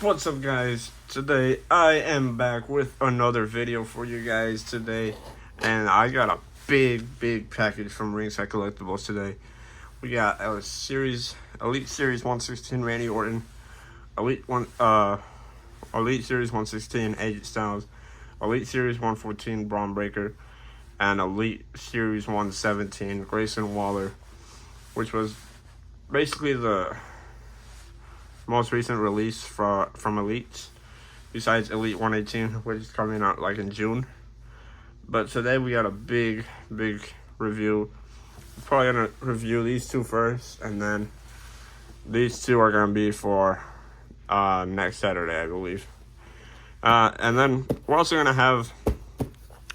What's up, guys? Today I am back with another video for you guys today, and I got a big package from Ringside Collectibles today. We got a Elite Series 116 Randy Orton, Elite Series 116 AJ Styles, Elite Series 114 Braun Breaker, and Elite Series 117 Grayson Waller, which was basically the most recent release from Elite, besides Elite 118, which is coming out like in June. But today we got a big review. We're probably gonna review these two first, and then these two are gonna be for next Saturday, I believe. And then we're also gonna have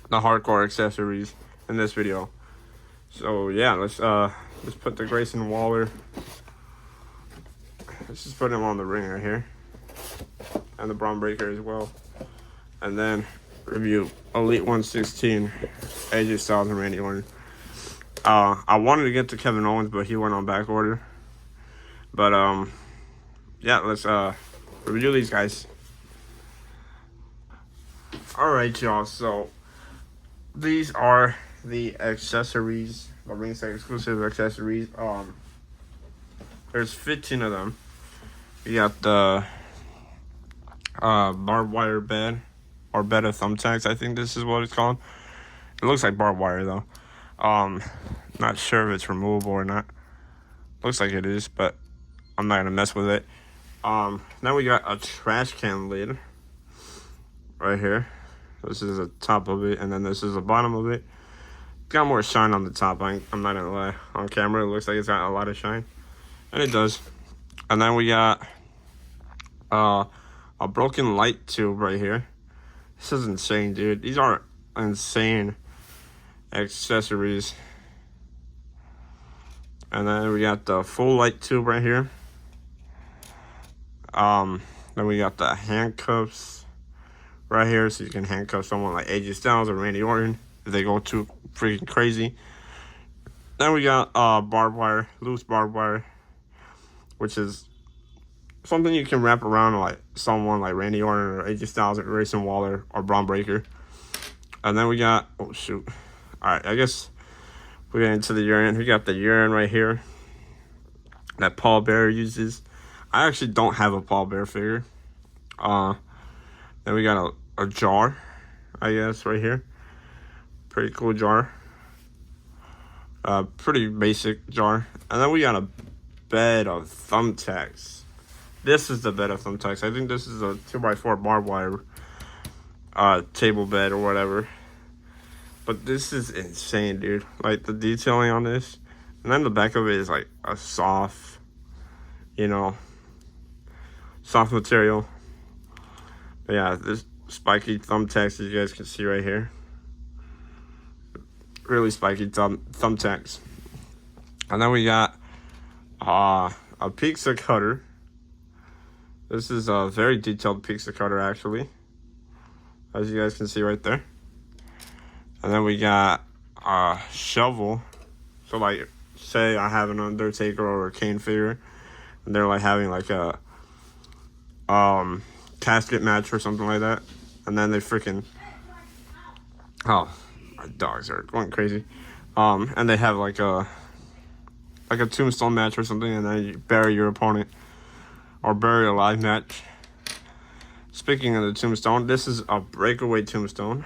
the hardcore accessories in this video. So yeah, let's put the Grayson Waller. Let's just put him on the ring right here, and the Braun Breaker as well, and then review Elite 116 AJ Styles and Randy Orton. I wanted to get to Kevin Owens, but he went on back order. But yeah, let's review these guys. All right, y'all. So these are the accessories, the Ringside exclusive accessories. There's 15 of them. You got the barbed wire bed, or bed of thumbtacks, I think this is what it's called. It looks like barbed wire though. Not sure if it's removable or not. Looks like it is, but I'm not gonna mess with it. Then we got a trash can lid right here. This is the top of it, and then this is the bottom of it. It's got more shine on the top. I'm not gonna lie. On camera, it looks like it's got a lot of shine, and it does. And then we got a broken light tube right here. This is insane, dude. These are insane accessories. And then we got the full light tube right here. Then we got the handcuffs right here, so you can handcuff someone like AJ Styles or Randy Orton if they go too freaking crazy. Then we got barbed wire, loose barbed wire, which is something you can wrap around like someone like Randy Orton or AJ Styles or Grayson Waller or Braun Breaker. And then we got, oh shoot. Alright, I guess we get into the urine. We got the urine right here that Paul Bearer uses. I actually don't have a Paul Bearer figure. Then we got a jar, I guess, right here. Pretty cool jar. Pretty basic jar. And then we got a bed of thumbtacks. This is the bed of thumbtacks. I think this is a 2x4 barbed wire table bed or whatever. But this is insane, dude. Like the detailing on this. And then the back of it is like a soft, soft material. But yeah, this spiky thumbtacks, as you guys can see right here. Really spiky thumbtacks. And then we got a pizza cutter. This is a very detailed pizza cutter, actually, as you guys can see right there. And then we got a shovel. So, like, say I have an Undertaker or a Kane figure, and they're like having like a casket match or something like that, and then they freaking, oh, my dogs are going crazy. And they have like a tombstone match or something, and then you bury your opponent. Or bury alive match. Speaking of the tombstone, this is a breakaway tombstone.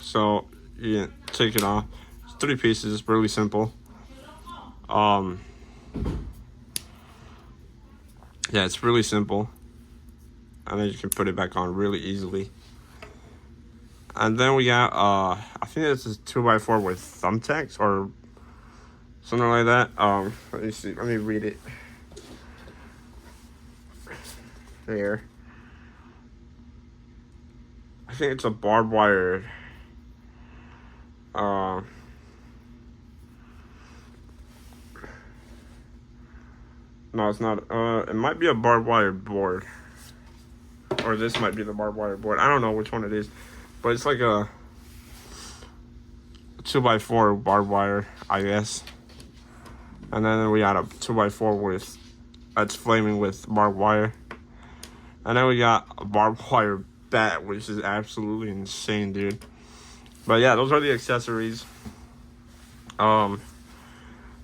So you take it off. It's 3 pieces, really simple. Yeah, it's really simple. And then you can put it back on really easily. And then we got I think this is 2x4 with thumbtacks or something like that. Let me see. Let me read it. Here, I think it's a barbed wire. No, it's not. It might be a barbed wire board, or this might be the barbed wire board. I don't know which one it is, but it's like a 2x4 barbed wire, I guess. And then we got a 2x4 with that's flaming with barbed wire. And then we got a barbed wire bat, which is absolutely insane, dude. But yeah, those are the accessories. But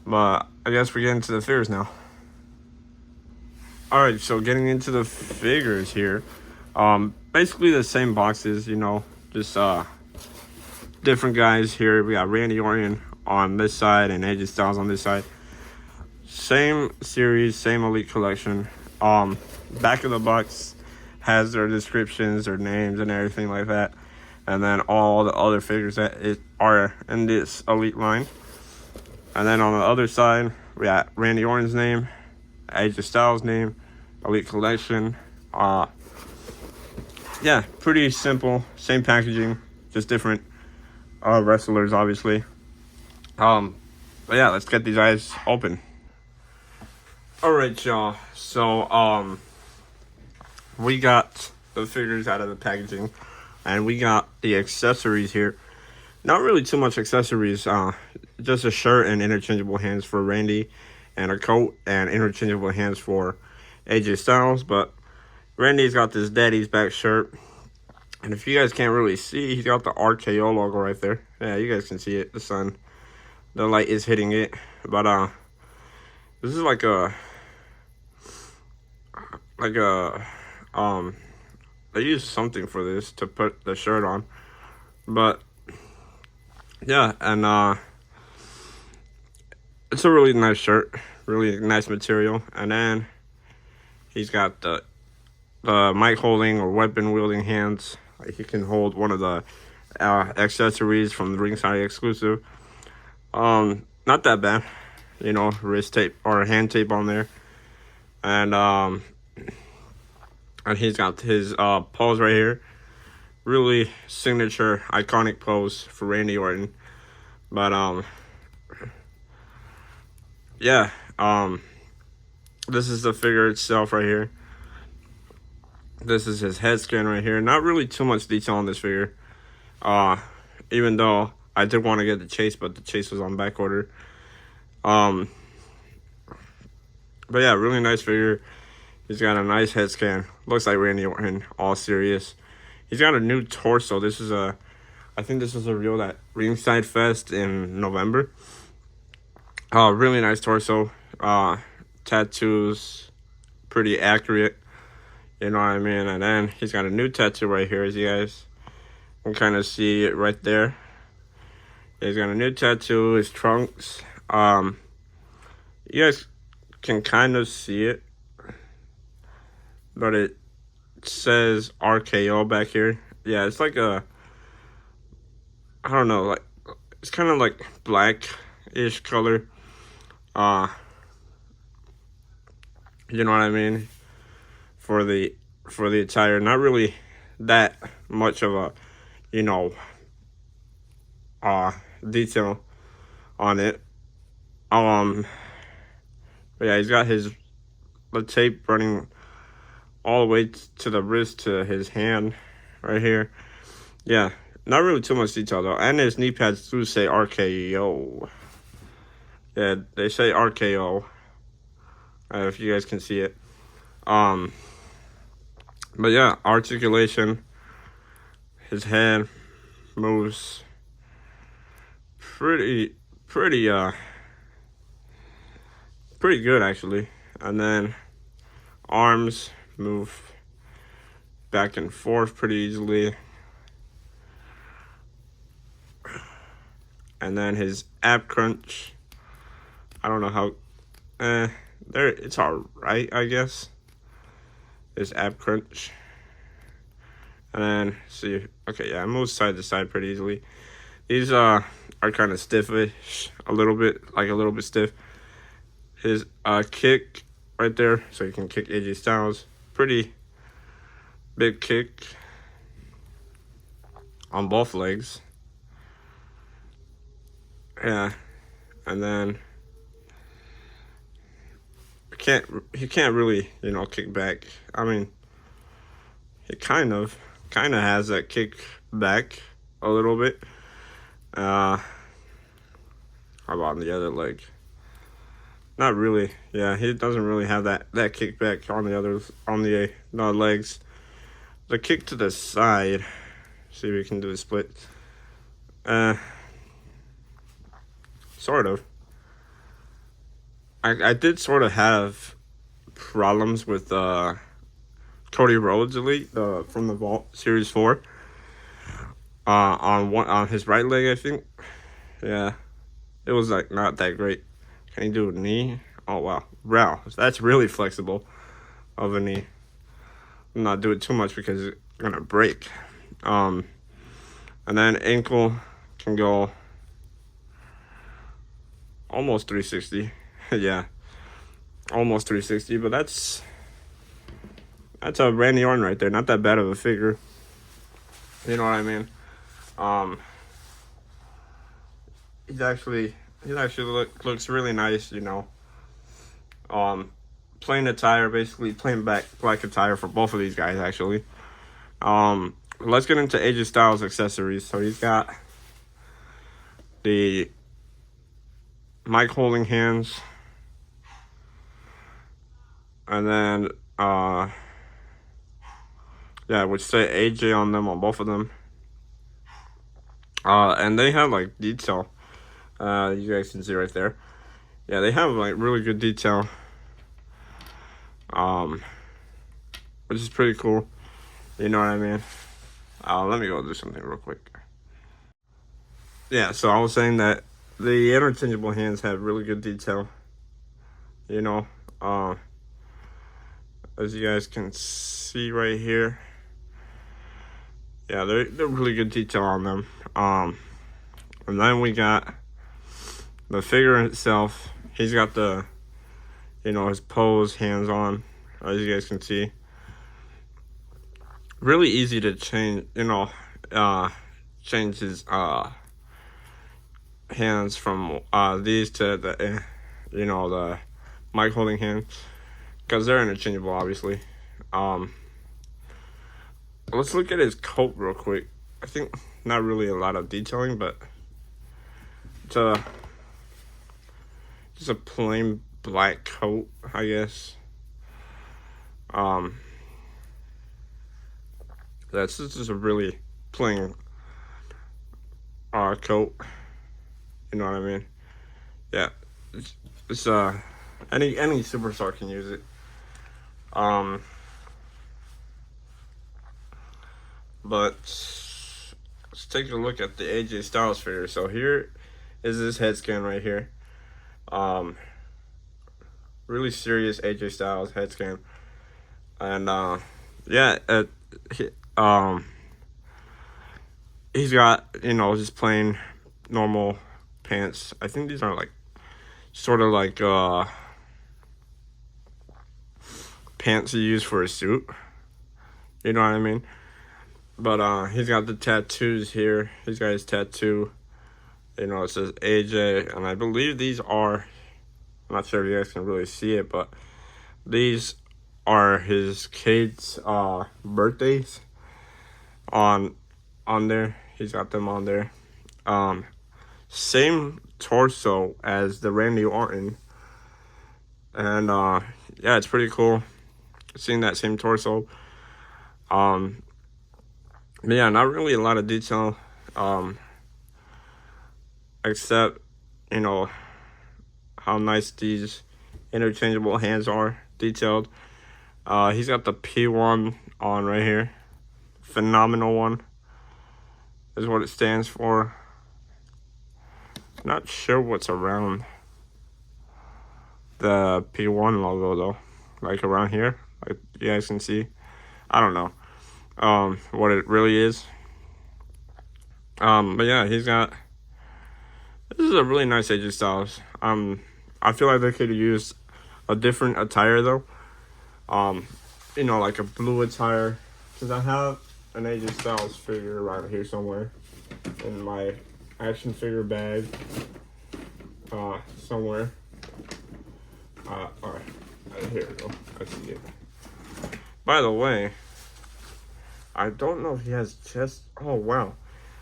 I guess we're getting to the figures now. Alright, so getting into the figures here. Basically the same boxes, you know, just different guys here. We got Randy Orton on this side and AJ Styles on this side. Same series, same Elite collection. Back of the box has their descriptions, their names, and everything like that. And then all the other figures that are in this Elite line. And then on the other side, we got Randy Orton's name, AJ Styles' name, Elite collection. Yeah, pretty simple. Same packaging, just different wrestlers, obviously. But yeah, let's get these guys open. Alright, y'all. So, we got the figures out of the packaging, and we got the accessories here. Not really too much accessories, just a shirt and interchangeable hands for Randy, and a coat and interchangeable hands for AJ Styles. But Randy's got this Daddy's Back shirt, and if you guys can't really see, he's got the RKO logo right there. Yeah, you guys can see it. The light is hitting it. But this is like a they use something for this to put the shirt on. But yeah, and it's a really nice shirt, really nice material. And then he's got the mic holding or weapon wielding hands. Like, he can hold one of the accessories from the ringside exclusive. Not that bad, you know, wrist tape or hand tape on there. And he's got his pose right here. Really signature, iconic pose for Randy Orton. But yeah, this is the figure itself right here. This is his head scan right here. Not really too much detail on this figure. Even though I did want to get the chase, but the chase was on back order. But yeah, really nice figure. He's got a nice head scan. Looks like Randy Orton, all serious. He's got a new torso. I think this was a revealed at Ringside Fest in November. Really nice torso. Tattoos, pretty accurate. You know what I mean? And then he's got a new tattoo right here, as you guys can kind of see it right there. He's got a new tattoo, his trunks. You guys can kind of see it, but it says RKO back here. Yeah, it's like I don't know, like, it's kind of like black-ish color. You know what I mean? For the attire, not really that much of a, you know, detail on it. But yeah, he's got the tape running all the way to the wrist to his hand right here. Yeah, not really too much detail though. And his knee pads do say RKO. Yeah, they say RKO. If you guys can see it. But yeah, articulation. His head moves pretty good actually. And then arms move back and forth pretty easily. And then his ab crunch. I don't know how there it's alright, I guess. His ab crunch. And then see, okay, yeah, it moves side to side pretty easily. These are kind of stiffish, a little bit stiff. His kick right there, so you can kick AJ Styles. Pretty big kick on both legs. Yeah, and then he can't really, you know, kick back. I mean, he kind of has that kick back a little bit. How about on the other leg? Not really. Yeah, he doesn't really have that kickback on the others, on the legs. The kick to the side. See if we can do the split. Sort of. I did sort of have problems with Cody Rhodes Elite from the Vault Series 4. On his right leg, I think. Yeah, it was like not that great. Can he do a knee? Oh wow, that's really flexible of a knee. Not do it too much because it's gonna break. And then ankle can go almost 360. Yeah, almost 360. But that's a Randy Orton right there. Not that bad of a figure. You know what I mean? He's actually looks really nice. You know. Plain attire, basically plain black attire for both of these guys actually. Let's get into AJ Styles accessories. So he's got the mic holding hands, and then which say AJ on them, on both of them. And they have like detail. You guys can see right there. Yeah, they have like really good detail. Which is pretty cool. You know what I mean? Let me go do something real quick. Yeah, so I was saying that the interchangeable hands have really good detail. You know, as you guys can see right here. Yeah, they're really good detail on them. And then we got the figure itself. He's got the, his pose hands on, as you guys can see. Really easy to change, change his hands from these to the, the mic holding hand, because they're interchangeable, obviously. Let's look at his coat real quick. I think not really a lot of detailing, but it's just a plain black coat, I guess. This is a really plain coat. You know what I mean? Yeah, it's any superstar can use it. But let's take a look at the AJ Styles figure. So here is this head scan right here. Really serious AJ Styles head scan. And he's got, just plain normal pants. I think these are like sort of like pants you use for a suit. You know what I mean? But he's got the tattoos here. He's got his tattoo. It says AJ, and I believe these are, I'm not sure if you guys can really see it, but these are his kids' birthdays on there. He's got them on there. Same torso as the Randy Orton. And yeah, it's pretty cool seeing that same torso. But yeah, not really a lot of detail. Except, how nice these interchangeable hands are detailed. He's got the P1 on right here. Phenomenal one is what it stands for. Not sure what's around the P1 logo though. Like around here, like you guys can see. I don't know what it really is. But yeah, he's got. This is a really nice AJ Styles. I feel like they could have used a different attire though. Like a blue attire, because I have an AJ Styles figure right here somewhere in my action figure bag. Somewhere. Alright, here we go. I see it. By the way, I don't know if he has chest. Oh wow,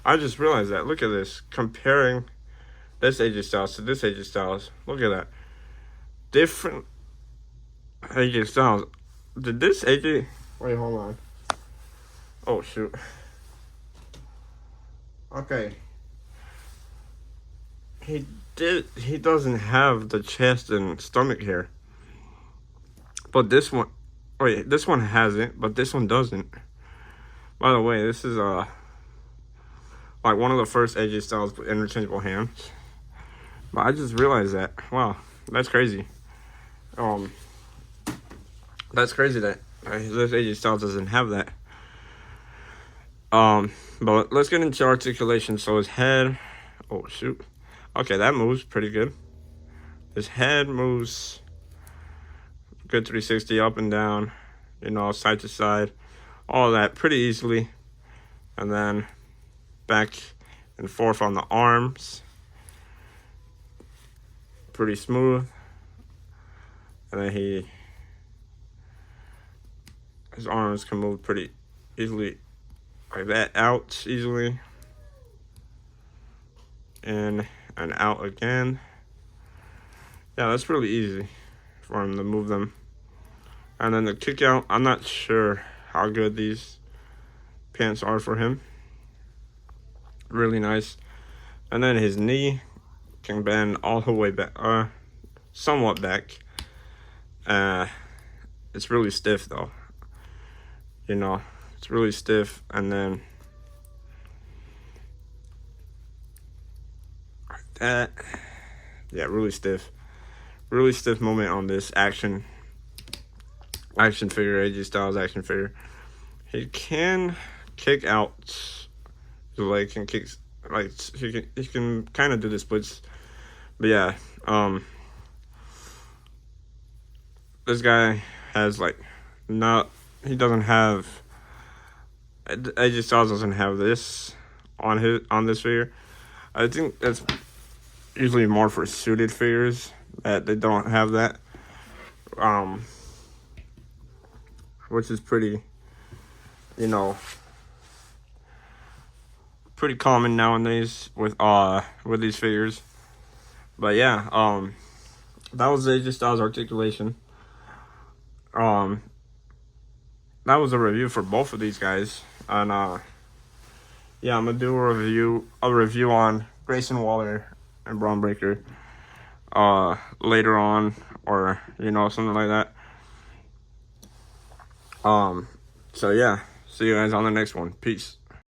I just realized that. Look at this. Comparing this AJ Styles to this AJ Styles. Look at that. different AJ Styles. Did this AJ? Wait, hold on. Oh shoot. Okay. He doesn't have the chest and stomach hair. But this one, wait, this one has it, but this one doesn't. By the way, this is like one of the first AJ Styles interchangeable hands. But I just realized that. Wow, that's crazy. That's crazy that this AJ Styles doesn't have that. But let's get into articulation. So his head, oh shoot. Okay, that moves pretty good. His head moves good 360 up and down, you know, side to side, all that pretty easily. And then back and forth on the arms, pretty smooth. And then his arms can move pretty easily like that, out easily, in and out again. Yeah, that's really easy for him to move them. And then the kick out, I'm not sure how good these pants are for him. Really nice. And then his knee can bend all the way back, somewhat back. It's really stiff though. You know, it's really stiff. And then like that. Yeah, really stiff. Really stiff moment on this action figure, AJ Styles action figure. He can kick out his leg, can kick, like he can kind of do the splits. But yeah, this guy has like he doesn't have, AJ Styles doesn't have this on this figure. I think that's usually more for suited figures that they don't have that, which is pretty, you know, pretty common nowadays with these figures. But yeah, that was AJ Styles articulation. That was a review for both of these guys, and yeah, I'm gonna do a review on Grayson Waller and Braun Breaker later on, or you know, something like that. So yeah, see you guys on the next one. Peace.